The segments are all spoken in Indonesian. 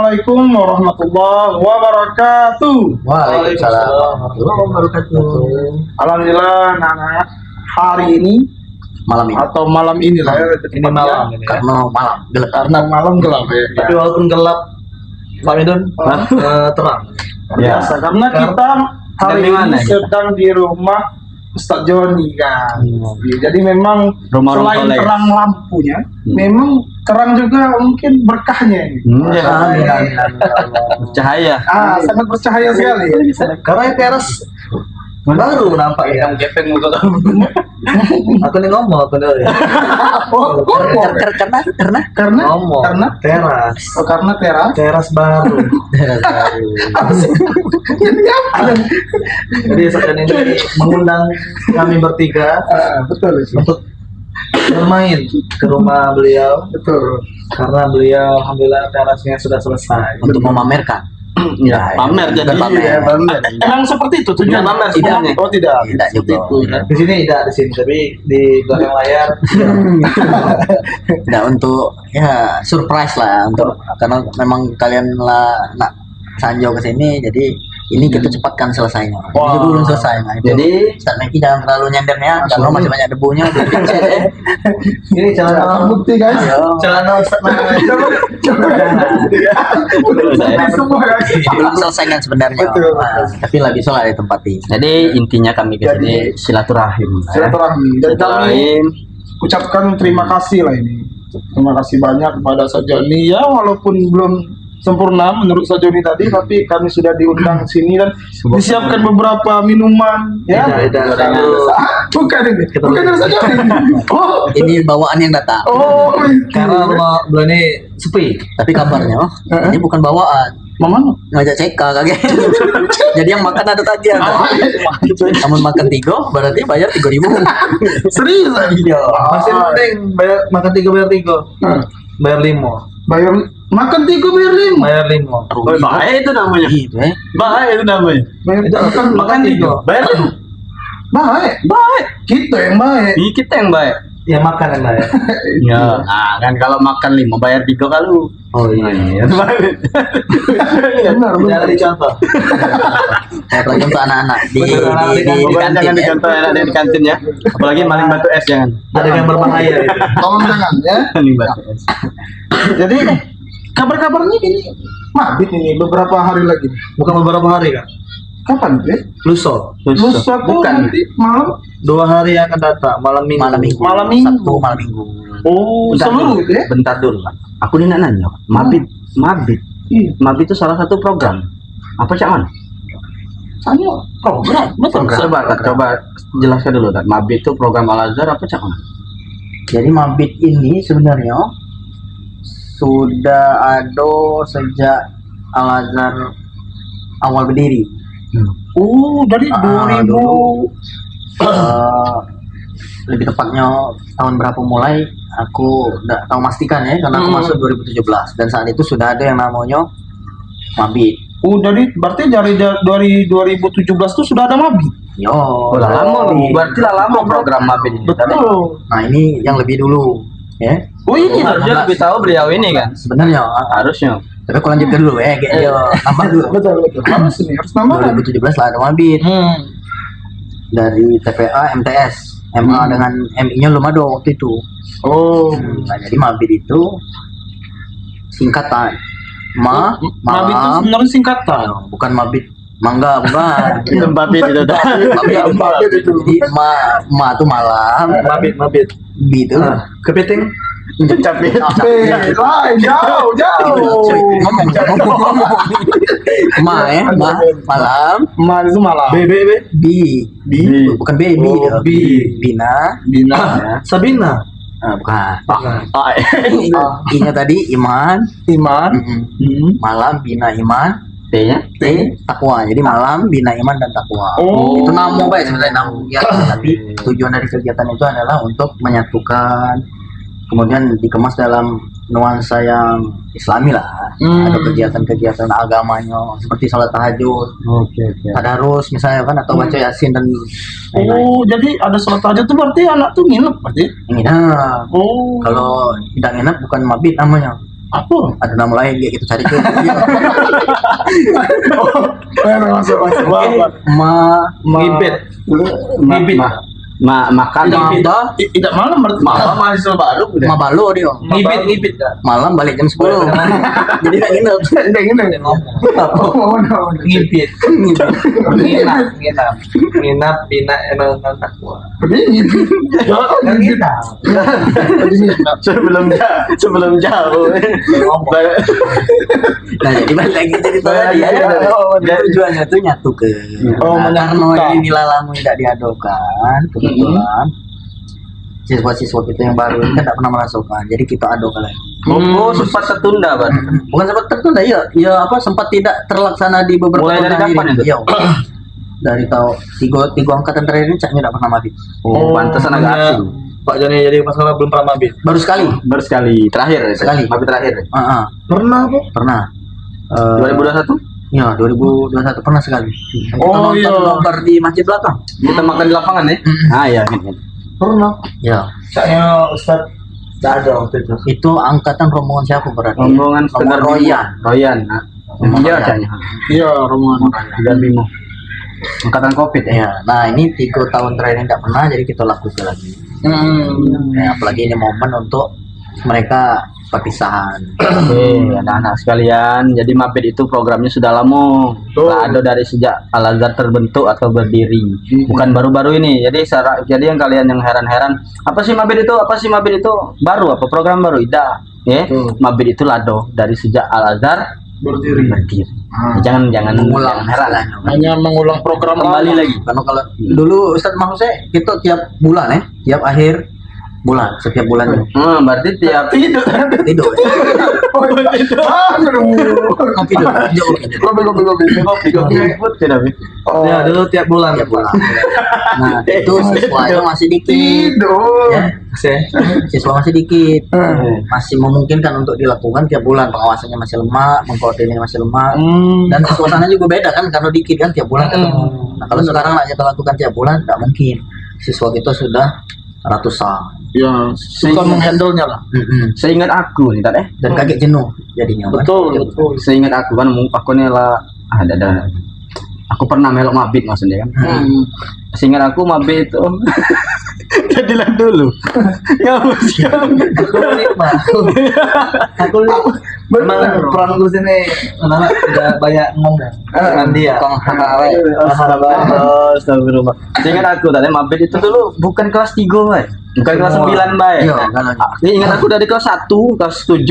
Assalamualaikum warahmatullahi wabarakatuh. Waalaikumsalam warahmatullahi wabarakatuh. Alhamdulillah, Nana, hari ini Malam ini. atau malam ini lah ya. Ini malam ini ya. Karena malam gelap. Karena malam gelap ya. Tapi walaupun gelap, Pak Midun terang. Biasa, karena kita hari Dan di mana ini kita? sedang di rumah Ustaz Joni kan. Jadi memang Rumah orang selain soleh. terang lampunya, memang terang juga mungkin berkahnya ini. Cahaya. Sangat bercahaya sekali. Karena teras baru nampak ya. Gepeng muka kamu. Aku nih ngomong aku nih. Karena Ngomong. karena Teras. karena teras. Teras baru. Jadi apa? Jadi sekarang ini mengundang kami bertiga Betul sih. untuk bermain ke rumah beliau Betul. karena beliau alhamdulillah terasnya sudah selesai. Untuk memamerkan. Ya, pamer jadi. Bukan pamer. Emang seperti itu tujuan Bukan pamer sebenarnya. Oh tidak. Tidak juga. Di sini tidak di sini, tapi di belakang layar. Tidak untuk ya surprise lah untuk karena memang kalian lah nak Sanjo ke sini jadi ini kita cepatkan selesainya. Wah. Ini belum selesai nah. Itu. Jadi Ustaz Meki jangan terlalu nyendernya karena masih banyak debunya. ini celana Bukti guys. Ayo. celana Ustaz Semua guys. Belum selesai kan sebenarnya. Betul. Nah, tapi lah bisa lah ditempati. Jadi intinya kami ke sini silaturahim. Silaturahmi. Dan kami Silaturahim. ucapkan terima kasih lah ini. Terima kasih banyak kepada Sajoni ya, walaupun belum sempurna menurut Sajoni tadi, tapi kami sudah diundang sini dan disiapkan beberapa minuman ya. Tidak. Bukan ini, bukan dari Sajoni. Oh, Ini bawaan yang datang. oh, Karena Allah bulan ini sepi. Tapi kabarnya ini bukan bawaan. Mama, Ngajak CK kaget. Jadi yang makan ada tagihan. Namun makan 3 berarti bayar 3.000. serius lagi. Masih penting bayar makan 3 bayar 3. Bayar 5. Bayar makan 3 bayar 5. Bayar 5. Oh, baik itu namanya. Gitu Baik itu namanya. Bayar Itu makan 3. Bayar lu. baik. Baik. Kita yang baik. Ini kita yang baik. Ya makan yang bayar. Ya. Nah, kan kalau makan 5 bayar 3 kalau. Oh iya. Benar, benar. Jangan dicontoh. Apalagi untuk anak-anak di Bukan jangan kantin ya. dicontoh ya di kantin ya. Apalagi maling batu es jangan. Ada yang berbahaya itu. Tolong jangan ya. Maling batu es. Jadi kabar-kabarnya ini mabit ini beberapa hari lagi. Bukan beberapa hari kan? Kapan ya? Lusa. Lusa tuh Bukan. nanti malam. 2 hari yang akan datang malam minggu. Malam minggu. Malam minggu. Sabtu malam minggu. Oh, Bentar seluruh dulu. itu ya? Bentar dulu, Pak. Aku ini nak nanya, Pak. Mabit. Iya. Mabit itu salah satu program. Apa cak mana? Saya program, betul. Coba jelaskan dulu, Tat. Mabit itu program Al-Azhar apa cak mana? Jadi Mabit ini sebenarnya sudah ada sejak Al-Azhar awal berdiri. Oh, dari 2000 dulu. Lebih tepatnya tahun berapa mulai aku nggak tahu pastikan ya karena aku masuk 2017 dan saat itu sudah ada yang namanya Mabit. Oh, berarti dari 2017 tuh sudah ada mabit. Yo, Oh, lah lama nih. Berarti lah lama program Mabit ini. Betul. Nah ini yang lebih dulu ya. Oh, ini Harusnya lebih tahu beliau ini kan. Sebenarnya Harusnya. tapi aku lanjutkan dulu ya kayak yo tambah dulu. betul. Harus ini, harus nambah. 2017 lah ada Mabit dari TPA MTS MA dengan MI-nya belum ada waktu itu. Oh, Nah, jadi Mabit itu singkatan mabit itu malam, sebenarnya singkatan. bukan Mabit mangga bukan. Itu Mabit itu. Mabit itu. Jadi ma itu malam, Mabit. bi itu Kepiting. Capit. Jauh. ma ya malam, Mal itu malam. bi bukan baby Oh, dia. bi. Bina Bina. Sabina. bukan. Ah, I-nya tadi iman, Iman. malam bina iman, T-nya. T takwa. Jadi malam bina iman dan takwa. Oh. Itu nama baik sebenarnya nama ya, tapi tujuan dari kegiatan itu adalah untuk menyatukan, kemudian dikemas dalam nuansa yang islami lah. Ada kegiatan-kegiatan agamanya seperti sholat tahajud, Oke. tadarus misalnya kan, atau baca yasin dan lain-lain. Oh, jadi ada sholat tahajud tuh berarti anak tuh nginep berarti. Nginap. Oh. Kalau tidak nginap bukan mabit namanya. Apa? Ada nama lain kayak gitu cari ke. Masuk. Ngibit. Ngibit. Makan Tidak malam berarti. Malam mahasiswa baru udah. Mabalo dia. Ngibit kan. Malam balik jam 10. Jadi enggak nginep. Tidak gini. Ngibit. Nginap bina emang anak gua. sebelum jauh. Nah, jadi balik lagi cerita tadi ya. Dan tujuannya tuh nyatu ke. Karena ini lalamu tidak diadokan, kebetulan siswa-siswa kita yang baru ini kan tidak pernah merasakan, jadi kita adokan lagi. Oh, sempat tertunda, Bang. Bukan sempat tertunda, ya sempat tidak terlaksana di beberapa Mulai dari tahun kapan ini. itu? Iya. Dari tahun tiga angkatan terakhir ini caknya tidak pernah mabit. Oh, pantesan agak asing. Pak Joni jadi pas sekolah belum pernah mabit. Baru sekali. Baru sekali, terakhir ya, Sekali. Mabit terakhir. Pernah apa? Pernah. 2021 Ya, 2021 pernah sekali. Kita Oh, nonton iya. nobar di masjid belakang. kita makan di lapangan ya. Ah iya, gitu. Pernah. Ya, Saya Ustaz tidak ada waktu itu. itu angkatan rombongan siapa berarti? Rombongan Rombongan Royan. Royan. Nah. Rombongan Iya, Royan. kayaknya. Iya, rombongan. Dan Bimo. Angkatan Covid ya. Ya, nah ini 3 tahun terakhir ini tidak pernah, jadi kita lakukan lagi. Ya, apalagi ini momen untuk mereka perpisahan. Oke, anak-anak sekalian, jadi Mabit itu programnya sudah lama. Ada dari sejak Al-Azhar terbentuk atau berdiri. Bukan baru-baru ini. Jadi yang kalian yang heran-heran, apa sih Mabit itu? Apa sih Mabit itu? Baru apa program baru? Tidak. Ya, Mabit itu lado dari sejak Al-Azhar Berdiri. Jangan Mengulang heran. istilahnya. Hanya mengulang program Kembali lama. lagi. Karena kalau dulu Ustadz maksud saya kita tiap bulan tiap akhir bulan, setiap bulan Berarti tiap Tidak. tidur. Kopi dulu. Kopi. Ya dulu tiap bulan. Tiap bulan. Nah, itu siswanya masih dikit. Tidur. Ya, siswa masih dikit. Masih memungkinkan untuk dilakukan tiap bulan. Pengawasannya masih lemah, mengkoordinir masih lemah. Dan suasananya juga beda kan karena dikit kan tiap bulan ketemu. Nah, kalau sekarang lah kita lakukan tiap bulan tidak mungkin. Siswa kita sudah ratusan. Ya, susah menghandle-nya lah. seingat aku nih tadi. Dan kaget jenuh jadinya kan. Betul. Seingat aku kan aku ini lah ada. Aku pernah melok Mabit maksudnya kan. Seingat aku Mabit itu jadilah dulu. Ya Aku memang peran gue sini anak udah banyak ngomong dengan dia. Astagfirullah. Seingat aku tadi Mabit itu dulu bukan kelas 3, Bay. Bukan kelas 9, Bay. Iya, kan. Ingat aku dari kelas 1, kelas 7,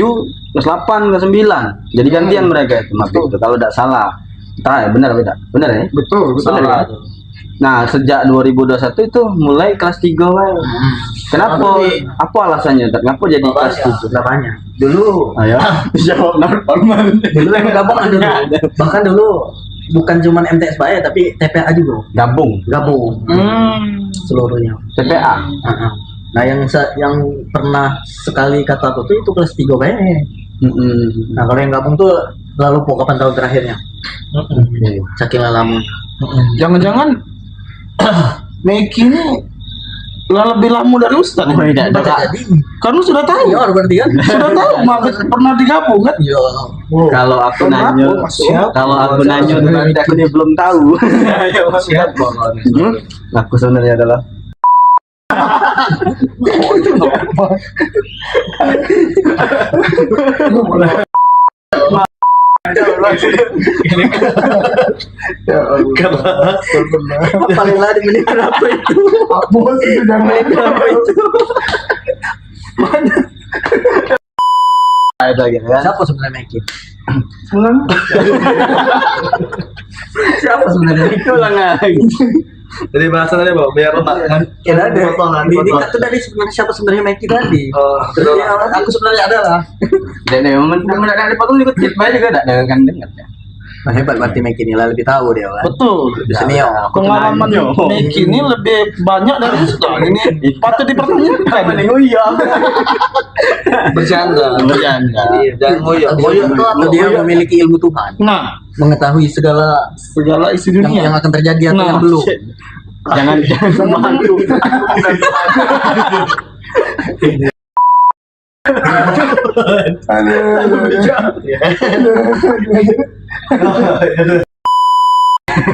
kelas 8, kelas 9. Jadi gantian mereka itu Mabit itu kalau tidak salah. Entah ya, benar beda. Benar ya? Betul. Benar ya? Nah, sejak 2021 itu mulai kelas 3, Bay. Kenapa? Apa alasannya? Kenapa jadi kelas 7? Berapanya? Dulu Ayo, jawab normal. Dulu yang gabung ada dulu. Bahkan dulu bukan cuma MTS Baya tapi TPA juga Gabung. seluruhnya. TPA. Nah, yang pernah sekali kata aku tuh itu kelas 3 Baya. Nah, kalau yang gabung tuh lalu kapan tahun terakhirnya? Saking lama. Jangan-jangan Meki ini lebih lama dari Ustaz. Oh, tidak. Jadi Karena sudah tahu. iya berarti kan? Sudah tahu Mabit pernah digabung kan? Iya. Kalau aku Kenapa? nanya, Siap. kalau aku nanya nanti aku dia belum tahu. siapa? Aku sebenarnya adalah Paling lari menit berapa itu? Bos itu dan Berapa itu? ada gitu kan. Siapa sebenarnya Meki? Pulang. Siapa sebenarnya Meki? Itu lah nggak. Jadi bahasan aja Bang, biar lemak kan. Ya ada. Ini kan tuh dari sebenarnya siapa sebenarnya Meki tadi? Terus ya, aku sebenarnya adalah. Dan memang ada dipotong ikut tip aja juga ada kan dengar ya. Nah, hebat berarti Meki ini lebih tahu dia kan. Betul. Di sini ya. Pengalaman Meki ini lebih banyak dari Ustaz. Ini patut dipertanyakan. Iya. Bercanda. Iya, jangan ngoyo. Ngoyo itu apa? Dia memiliki ilmu Tuhan, Nah, mengetahui segala isi yang dunia. akan terjadi atau Nah, yang belum. Jangan membantu.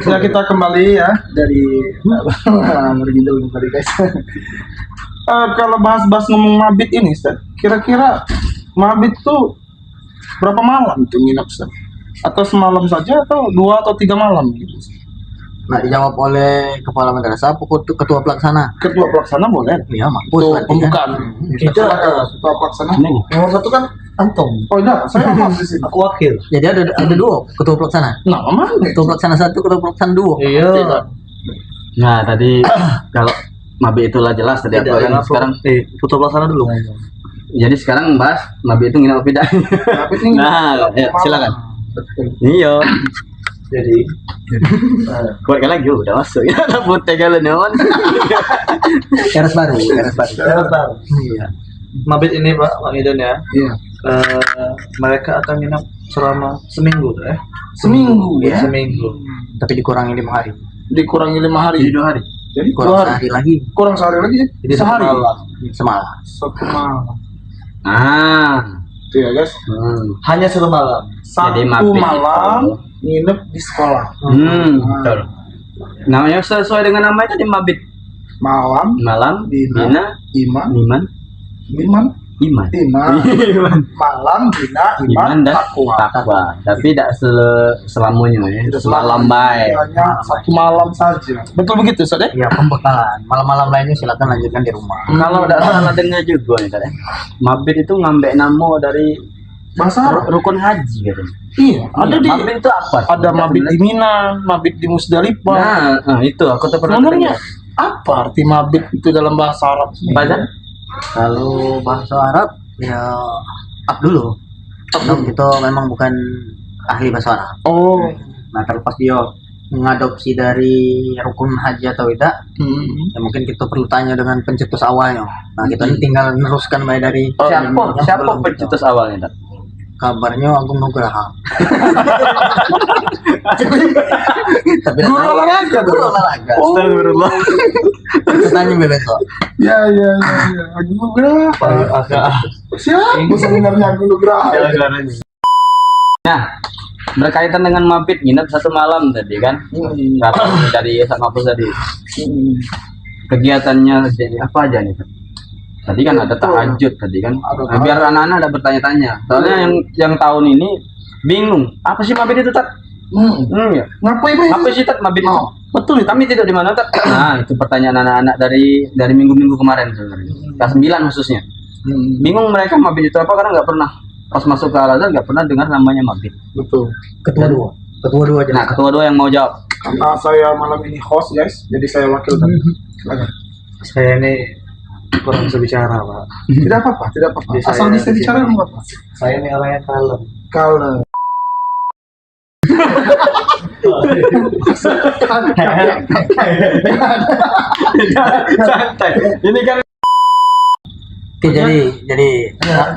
Sudah kita kembali ya dari bergindul tadi guys. Kalau bahas-bahas ngomong mabit ini, Ustaz, kira-kira mabit tuh berapa malam tuh nginap, Ustaz? Atau semalam saja atau 2 atau 3 malam gitu? Nah, dijawab oleh kepala madrasah, ketua pelaksana. Ketua pelaksana boleh? Iya, Itu mampus. pembukaan. Itu Ketua pelaksana. nomor 1 kan antum, Oh iya, saya paham di sini. aku wakil. Jadi ada 2 ketua pelaksana. Nah, mana? Ketua pelaksana 1, ketua pelaksana 2. Iya. Nah tadi kalau Mabi itulah jelas tadi apa kan sekarang. ketua pelaksana dulu ngomong. Jadi sekarang bahas Mabi itu nginap apa tidak? Mabit ini. Nah, ya, silakan. Betul. Iya. Jadi Kuat lagi udah masuk ya. Rambut tegal neon. Teras baru. iya. Mabit ini Pak Idan ya. Iya. Mereka akan nginap selama seminggu ya. Seminggu ya. Seminggu. Tapi dikurangi 5 hari. Dikurangi 5 hari. Jadi 2 hari. Jadi Kurang 2 hari. sehari lagi. Kurang sehari lagi. Jadi Sehari. Semalam. 1 malam. Ah. Itu ya guys. Hanya 1 malam. Jadi 1 mabit malam itu. nginep di sekolah. Betul. Namanya sesuai dengan namanya tadi Mabit. Malam Malam, Bina, Bina, iman, Iman, iman, Iman. iman, malam, bina, iman, Iman dan takwa. takwa. Tapi tidak selamanya ya. Tidak Semalam selalu, baik. hanya 1 malam saja. Betul begitu, Ustaz ya? Ya, pembekalan. Malam-malam lainnya silakan lanjutkan di rumah. Kalau tidak salah dengar juga nih tadi. Mabit itu ngambil nama dari Bahasa Arab. rukun haji katanya. Iya, ada di Mabit itu apa? ada mabit di Mina, mabit di Musdalifah. Nah, itu aku tuh pernah Sebenarnya dengar. apa arti mabit itu dalam bahasa Arab? Baca? Kalau bahasa Arab ya dulu. Dong itu memang bukan ahli bahasa Arab. Oh, Nah, terlepas dia mengadopsi dari rukun haji atau tidak, ya mungkin kita perlu tanya dengan pencetus awalnya. Nah, kita ini tinggal meneruskan baik dari Siapa pencetus awalnya? Tak? kabarnya Agung Nugraha. Tapi guru olahraga, guru olahraga. Astagfirullah. Kita tanya besok. ya. Agung Nugraha. Siapa sebenarnya Agung Nugraha? Nah, berkaitan dengan mabit nginep 1 malam tadi kan? Karena dari sama Mapus tadi. Kegiatannya jadi apa aja nih? Tadi kan ada tahajud tadi kan. Nah, biar anak-anak ada bertanya-tanya. Soalnya yang tahun ini bingung. Apa sih mabit itu, Tat? Ya. Ngapain Pak? Apa sih, Tat, mabit itu? Oh, Betul, kami tidak di mana, Tat? Nah, itu pertanyaan anak-anak dari minggu-minggu kemarin sebenarnya. Kelas 9 khususnya. Bingung mereka mabit itu apa karena nggak pernah pas masuk ke Al-Azhar nggak pernah dengar namanya mabit. betul. Ketua 2 aja. Nah, ketua 2 yang mau jawab. Karena saya malam ini host guys, jadi saya wakilkan. Silakan. Saya ini kurang bisa bicara, Pak. Tidak apa-apa, tidak apa-apa. Jadi Asal saya bisa di bicara sini. nggak apa-apa. Saya ini orangnya kalem. Kalau Santai. Ini kan Oke, jadi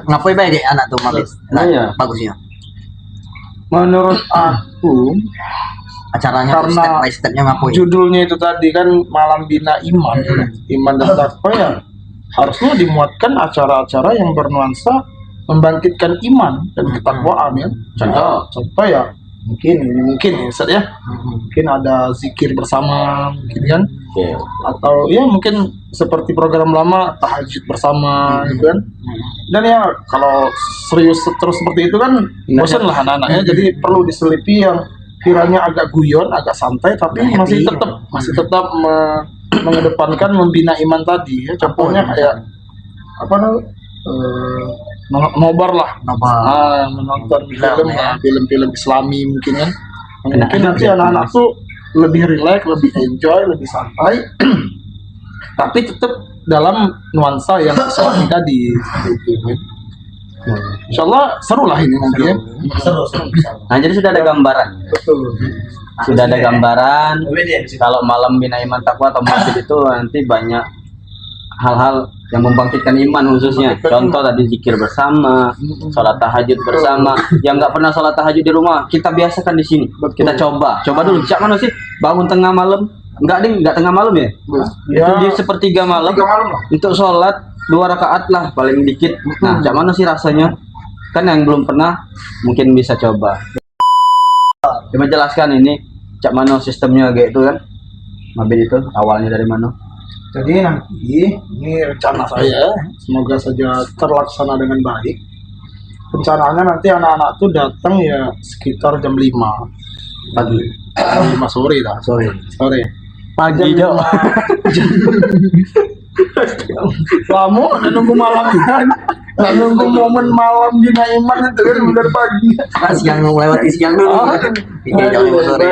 ngapain baik deh anak tuh mabit. Nah, Iya. bagusnya. menurut aku Acaranya tuh Karena step by stepnya ngapain. judulnya itu tadi kan malam bina iman, iman dan takwa ya harusnya dimuatkan acara-acara yang bernuansa membangkitkan iman dan ketakwaan ya. Contoh ya mungkin ya Ustaz ya. Mungkin ada zikir bersama mungkin kan, atau ya mungkin seperti program lama tahajud bersama gitu kan. Dan ya kalau serius terus seperti itu kan bosan lah anak-anaknya, jadi perlu diselipi yang kiranya agak guyon, agak santai tapi masih tetap mengedepankan membina iman tadi ya. Contohnya kayak apa namanya, nobar lah, menonton film ya. film-film Islami mungkin kan. Mungkin nanti anak-anak tuh lebih rileks, lebih enjoy, lebih santai, tapi tetap dalam nuansa yang Islami tadi. Seperti itu. Insya Allah seru lah ini nanti ya. Seru. Nah, jadi sudah ada gambaran. Betul. Sudah ada gambaran kalau malam bina iman takwa atau mabit itu nanti banyak hal-hal yang membangkitkan iman khususnya. Contoh tadi zikir bersama, sholat tahajud bersama. Yang nggak pernah sholat tahajud di rumah, kita biasakan di sini. Kita coba dulu. Siapa mana sih bangun tengah malam? Nggak tengah malam ya? Itu di sepertiga malam. Tiga malam lah. Untuk sholat 2 rakaat lah paling dikit. Nah, cak mana sih rasanya? kan yang belum pernah mungkin bisa coba. Coba jelaskan ini cak mano sistemnya kayak itu kan, Mabit itu awalnya dari mana? Jadi nanti ini rencana saya, semoga saja terlaksana dengan baik. Rencananya nanti anak-anak tuh datang ya sekitar jam 5 Pagi. jam 5 sore dah. Sorry. Sore. Pagi Jo. Kamu udah nunggu malam kan? Nggak nunggu momen malam di Naiman itu kan benar pagi. Kan siang melewati siang dulu. Ini jam 5 sore.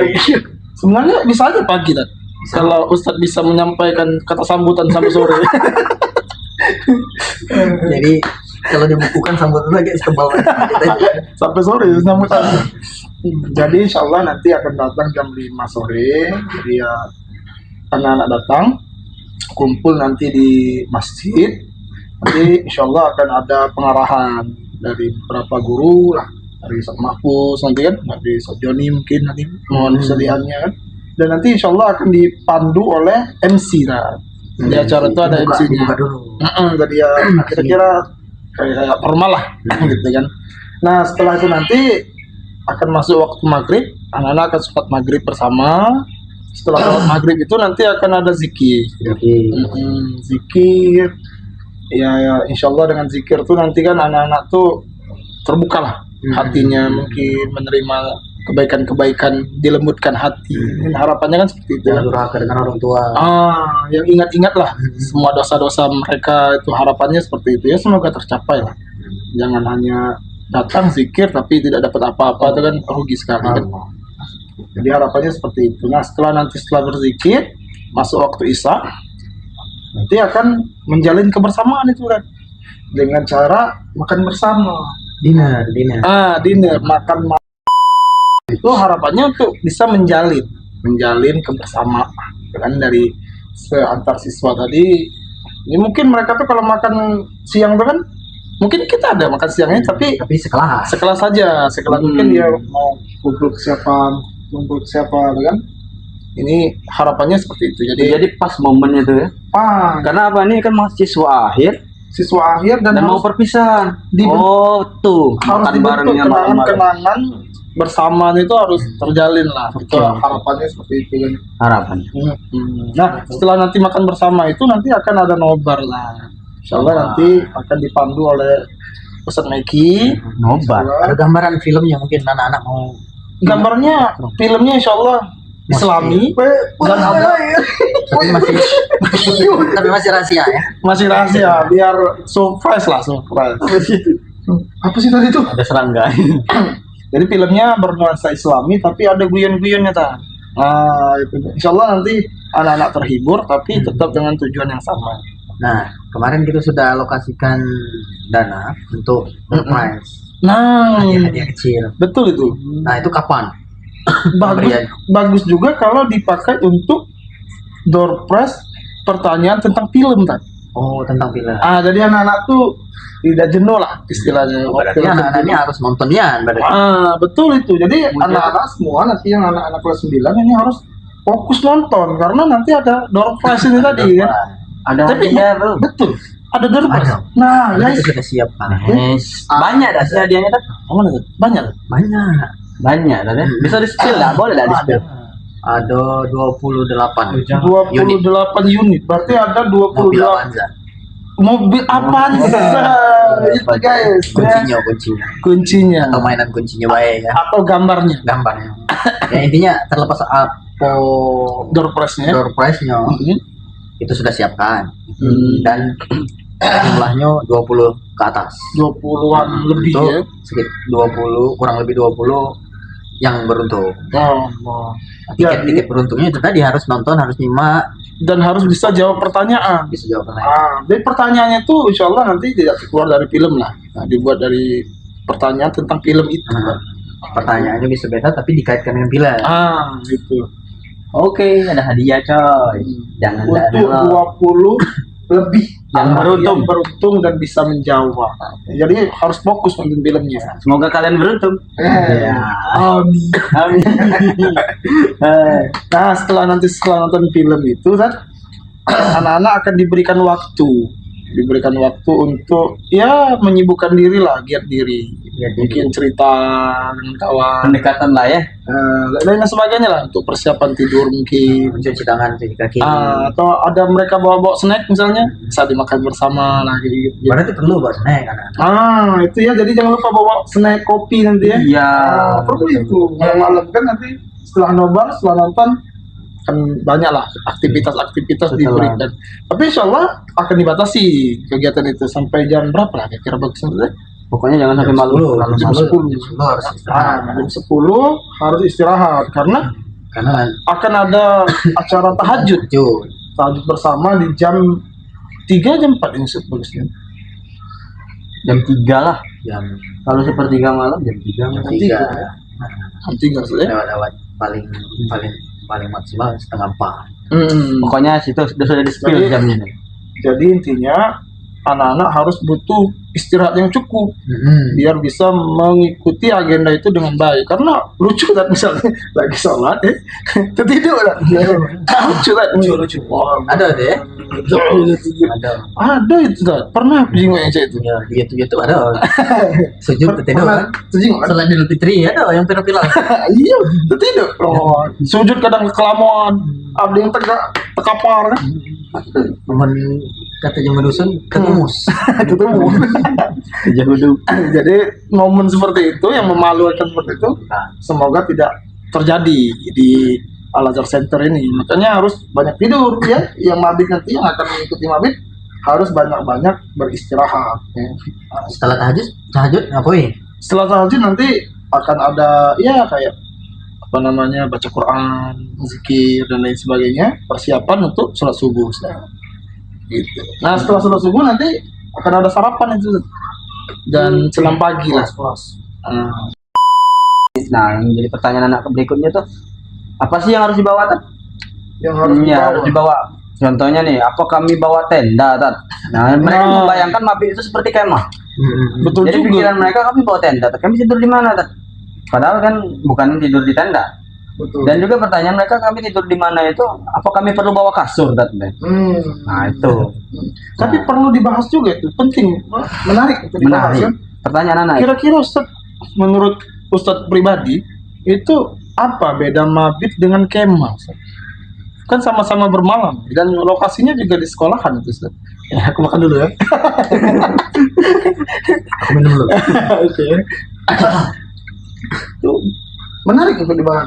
Sebenarnya bisa aja pagi kan. Kalau Ustadz bisa menyampaikan kata sambutan sampai sore. Jadi kalau dibukukan sambutan lagi tebal. Sampai sore sambutan. Jadi insya Allah nanti akan datang jam 5 sore. Jadi ya anak-anak datang kumpul nanti di masjid. Nanti insya Allah akan ada pengarahan dari beberapa guru lah, dari Ustadz Mahfuz nanti kan, dari Ustadz Joni mungkin nanti mohon kesediaannya kan. Dan nanti insya Allah akan dipandu oleh MC lah. Di acara itu ada MC-nya. Dibuka dulu. Jadi ya kira-kira kayak formal lah gitu kan. Nah setelah itu nanti akan masuk waktu maghrib, anak-anak akan sholat maghrib bersama. Setelah sholat maghrib itu nanti akan ada zikir. Zikir ya insya Allah dengan zikir tuh nanti kan anak-anak tuh terbuka lah hatinya, mungkin menerima kebaikan-kebaikan, dilembutkan hati. Harapannya kan seperti itu. Jangan durhaka dengan orang tua. Yang ingat-ingat lah semua dosa-dosa mereka itu, harapannya seperti itu ya, semoga tercapai lah. Jangan hanya datang zikir tapi tidak dapat apa-apa, itu kan rugi sekali kan. Jadi harapannya seperti itu. Nah setelah berzikir masuk waktu isya, nanti akan menjalin kebersamaan itu kan dengan cara makan bersama. Dinner. Dinner, makan itu harapannya untuk bisa menjalin kebersamaan kan dari seantar siswa tadi. Ini mungkin mereka tuh kalau makan siang tuh kan mungkin kita ada makan siangnya tapi sekelas saja mungkin dia mau kumpul ke siapa kan. Ini harapannya seperti itu. Jadi pas momen itu ya. Karena apa, ini kan mahasiswa akhir dan mau perpisahan. Tuh harus makan barengnya kenangan bersama itu harus terjalin lah. Itu harapannya seperti itu kan. Harapannya. Nah setelah nanti makan bersama itu nanti akan ada nobar lah. Insya Allah nanti akan dipandu oleh Ustadz Meki. Nobar. Ada gambaran filmnya mungkin anak-anak mau. Gambarnya filmnya Insya Allah Islami dan ada tapi masih rahasia ya. Masih rahasia biar surprise. Apa sih tadi itu? Ada serangga. Jadi filmnya bernuansa Islami tapi ada guyon-guyonnya ta. Itu. Insya Allah nanti anak-anak terhibur tapi tetap dengan tujuan yang sama. Nah kemarin kita sudah alokasikan dana untuk surprise. Nah hadiah kecil. betul itu. Nah itu kapan? bagus juga kalau dipakai untuk door prize pertanyaan tentang film kan. Tentang film. Jadi anak-anak tuh tidak jenuh lah istilahnya. Berarti anak-anaknya harus nonton ya. Betul itu. Jadi anak-anak semua nanti yang anak-anak kelas 9 ini harus fokus nonton karena nanti ada door prize ini tadi kan. Tapi betul. Ada door prize. Nah, itu sudah siap kan. Banyak dah sih hadiahnya kan. Banyak dah ya. Bisa di-spill dah, boleh dah di-spill. Ada 28 unit. Berarti ada 28 mobil Avanza. Itu guys. Kuncinya. Atau mainan kuncinya baik ya. Atau gambarnya. Ya intinya terlepas apa door prize-nya. Itu sudah siapkan. Dan jumlahnya 20 ke atas. 20-an lebih ya. Sekitar 20, kurang lebih 20 yang beruntung. Tiket beruntungnya itu tadi harus nonton, harus nyimak dan harus bisa jawab pertanyaan. Jadi pertanyaannya itu insya Allah nanti tidak keluar dari film lah. Dibuat dari pertanyaan tentang film itu. Pertanyaannya bisa beda tapi dikaitkan dengan film. Gitu. Oke, ada hadiah coy. Jangan untuk 20 lebih yang beruntung dan bisa menjawab. Jadi harus fokus nonton filmnya. Semoga kalian beruntung. Amin. Nah setelah nonton film itu kan anak-anak akan diberikan waktu untuk ya menyibukkan diri lah, giat diri Jadi mungkin cerita dengan kawan, Pendekatan lah ya. dan lain sebagainya lah untuk persiapan tidur mungkin. mencuci tangan, cuci kaki. Atau ada mereka bawa snack misalnya, bisa dimakan bersama lah gitu. Berarti perlu buat snack kan? Itu ya, jadi jangan lupa bawa snack kopi nanti ya. Iya. Perlu itu. Malam-malam kan nanti setelah nobar, setelah nonton kan banyak lah aktivitas Setelah. diberikan. Tapi insya Allah akan dibatasi kegiatan itu sampai jam berapa lah kira-kira bagus nanti? Pokoknya jangan sampai malu. Kalau jam malu. 10. Harus istirahat. Jam 10 harus istirahat karena Karena akan ada acara tahajud lanjut bersama di jam 3 jam 4 ini bagusnya. Jam 3 lah. jam Kalau sepertiga malam jam 3 jam masih. 3 Jam 3 maksudnya. lewat paling maksimal setengah 4. Pokoknya situ sudah di spill Jadi- jamnya nih. Jadi intinya anak-anak harus butuh istirahat yang cukup biar bisa mengikuti agenda itu dengan baik. Karena lucu kan misalnya lagi sholat tertidur lah. lucu. Ada deh. Ada itu dah. Pernah jingok yang saya itu. Ya, di YouTube ada. Sujud tertidur kan? Terjingok kan? Selain Idul Fitri ada yang viral. Iya, tertidur. Sujud kadang kelamuan, ada yang tekapar kan. Momen kata zaman dusun ketumus. Ketemu. Jahudu. Jadi momen seperti itu yang memalukan seperti itu semoga tidak terjadi di Al Azhar Center ini. Makanya harus banyak tidur ya. Yang mabit nanti yang akan mengikuti mabit harus banyak-banyak beristirahat. Ya. Setelah tahajud ngapain? Setelah tahajud nanti akan ada ya kayak apa namanya baca Quran, zikir dan lain sebagainya, persiapan untuk sholat subuh. Gitu. Nah setelah sholat subuh nanti akan ada sarapan itu dan selang pagi lah. Nah, yang jadi pertanyaan anak berikutnya tuh, apa sih yang harus dibawa, Tat? Yang harus Ya, dibawa. harus dibawa. Contohnya nih, apa kami bawa tenda, Tat? Nah, mereka Nah. membayangkan mabit itu seperti kemah. Betul Jadi juga. pikiran mereka kami bawa tenda, Tat. Kami tidur di mana, Tat? Padahal kan bukan tidur di tenda. Betul. Dan juga pertanyaan mereka kami tidur di mana itu, apa kami perlu bawa kasur, Tat? Nah, itu. Tapi perlu dibahas juga itu, penting, menarik untuk dibahas. Menarik. Kan? Pertanyaan anak. Kira-kira Ustaz, menurut Ustaz pribadi itu apa beda mabit dengan kemah? Ustaz? Kan sama-sama bermalam dan lokasinya juga di sekolahan itu Ustaz. Ya, aku makan dulu ya. Aku minum dulu. Oke. Itu menarik untuk dibahas.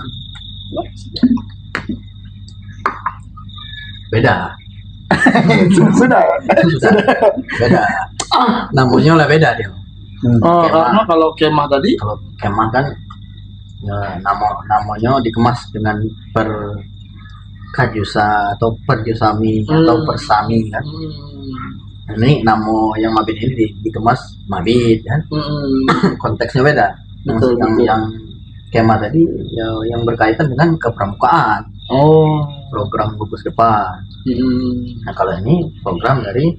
Beda. Sudah. Beda. Namanya lah beda dia. Oh, Kemah. karena kalau kemah tadi Kalau kemah kan ya, namanya dikemas dengan per kajusa atau perjusami atau persami kan. Ini nama yang mabit ini dikemas mabit kan. Konteksnya beda. Betul, betul. Yang kemah tadi ya, yang berkaitan dengan kepramukaan, Oh. program gugus depan. Nah kalau ini program dari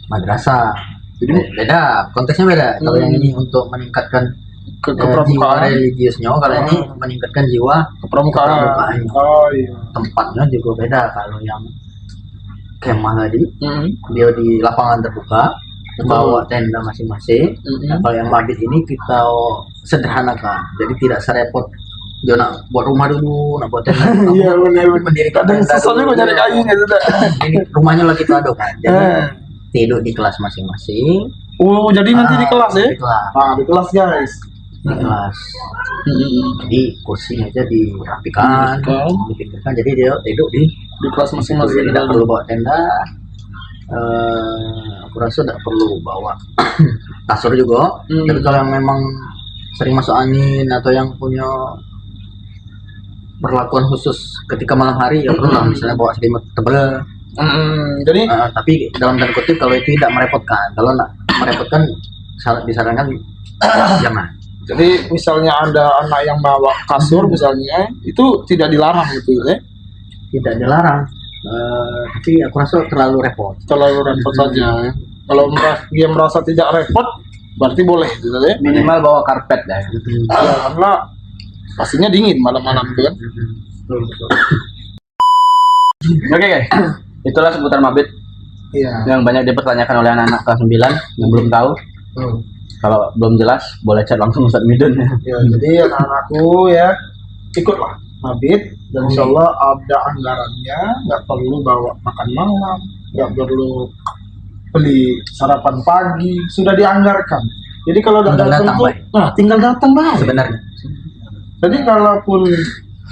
madrasah. Jadi beda, konteksnya beda. Kalau yang ini untuk meningkatkan jiwa Kepramukaan, religiusnya, kalau ini meningkatkan jiwa kepramukaan. kepramukaannya. Oh iya. Tempatnya juga beda. Kalau yang kemah tadi dia di lapangan terbuka, bawa tenda masing-masing. Nah, kalau yang mabit ini kita sederhanakan, jadi tidak serepot dia nak buat rumah dulu, nak buat tenda. Iya benar. Mendirikan Kadang tenda susah dulu. juga nyari kayunya itu dah. Ini rumahnya lagi kita aduk kan, jadi tidur di kelas masing-masing. Oh, jadi nanti di kelas ya? Di kelas, Ah, di kelas guys. di kelas. Jadi kursinya aja dirapikan, dipikirkan. Jadi dia tidur di Di kelas masing-masing. tidak perlu bawa tenda. Aku rasa tidak perlu bawa kasur juga. Tapi kalau yang memang sering masuk angin atau yang punya perlakuan khusus ketika malam hari ya perlu lah misalnya bawa selimut tebal. Jadi Tapi dalam tanda kutip kalau itu tidak merepotkan. Kalau nak merepotkan disarankan jangan. jadi misalnya ada anak yang bawa kasur misalnya, itu tidak dilarang gitu ya. Tidak dilarang. Tapi aku rasa terlalu repot. Terlalu repot saja ya. Kalau dia merasa tidak repot, berarti boleh gitu ya. Minimal bawa karpet dah. Ya, karena pastinya dingin malam-malam itu kan. Oke, guys. Itulah seputar mabit Iya. yang banyak dipertanyakan oleh anak-anak kelas 9 yang belum tahu. Kalau belum jelas boleh chat langsung Ustadz Midun ya. Ya, jadi anak-anakku ya ikutlah mabit dan insya Allah ada anggarannya, nggak perlu bawa makan malam, nggak perlu beli sarapan pagi, sudah dianggarkan. Jadi kalau udah Tinggal datang datang, tuh, Bay. nah tinggal datang Bay. Sebenarnya. Jadi kalaupun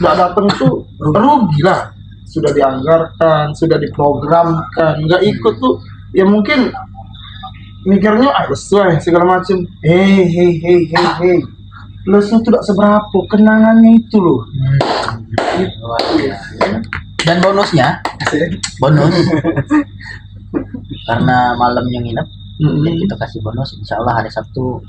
nggak datang tuh rugi lah. Sudah dianggarkan, sudah diprogramkan, nggak ikut tuh ya mungkin mikirnya sesuai segala macam. Hei, lesnya tuh tidak seberapa, kenangannya itu loh. Dan bonus karena malamnya nginep, jadi kita kasih bonus. Insya Allah hari Sabtu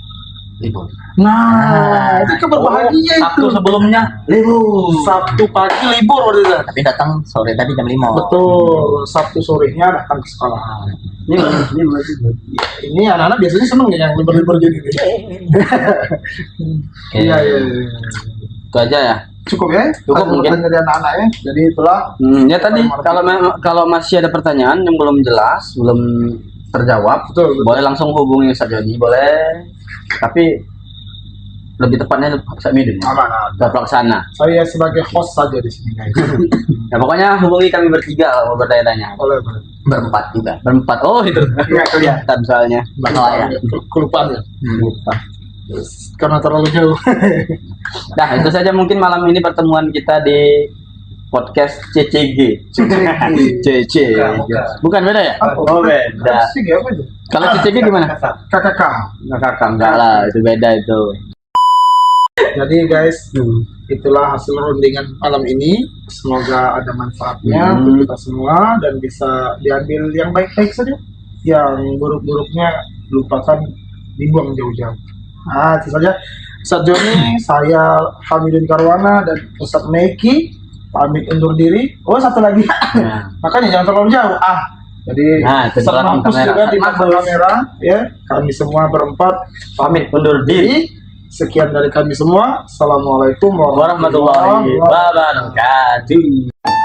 libur. Nah, itu kabar bahagia itu. Sabtu sebelumnya Libur. Sabtu pagi libur waktu itu. Tapi datang sore tadi jam 5. Betul, Sabtu sorenya datang ke sekolah. Ini anak-anak biasanya seneng nih yang libur-libur gini. Iya. itu aja ya. Cukup ya? Cukup mungkin. Dari anak-anak ya. Jadi itulah. Ya tadi kalau masih ada pertanyaan yang belum jelas, belum terjawab, Betul. boleh langsung hubungi Ustadz Joni, boleh. Tapi lebih tepatnya Ustadz Midun ya. Aman. Ustadz Pelaksana. Saya sebagai host saja di sini guys. Ya pokoknya hubungi kami bertiga kalau mau bertanya-tanya. Boleh. Berempat juga. Berempat. Oh itu. Nggak kelihatan soalnya. Nelayan. Kelupaan ya. Lupa. Karena terlalu jauh. Nah itu saja mungkin malam ini pertemuan kita di podcast CCG. CCG. Bukan beda ya? Oh beda. Sih apa itu? Kalau CCG gimana? KKK. Nggak kakak enggak lah, itu beda itu. Jadi guys, itulah hasil rundingan malam ini. Semoga ada manfaatnya untuk kita semua dan bisa diambil yang baik-baik saja. Yang buruk-buruknya lupakan, dibuang jauh-jauh. Nah, itu saja. Ustadz Joni, saya Hamidun Karwana dan Ustadz Meki pamit undur diri. Oh, satu lagi. Nah. Makanya jangan terlalu jauh. Jadi Nah, itu Ustadz belakang Mampus kamera. juga di belakang kamera ya. Kami semua berempat Pamit undur diri. Sekian dari kami semua. Assalamualaikum Warahmatullahi wabarakatuh.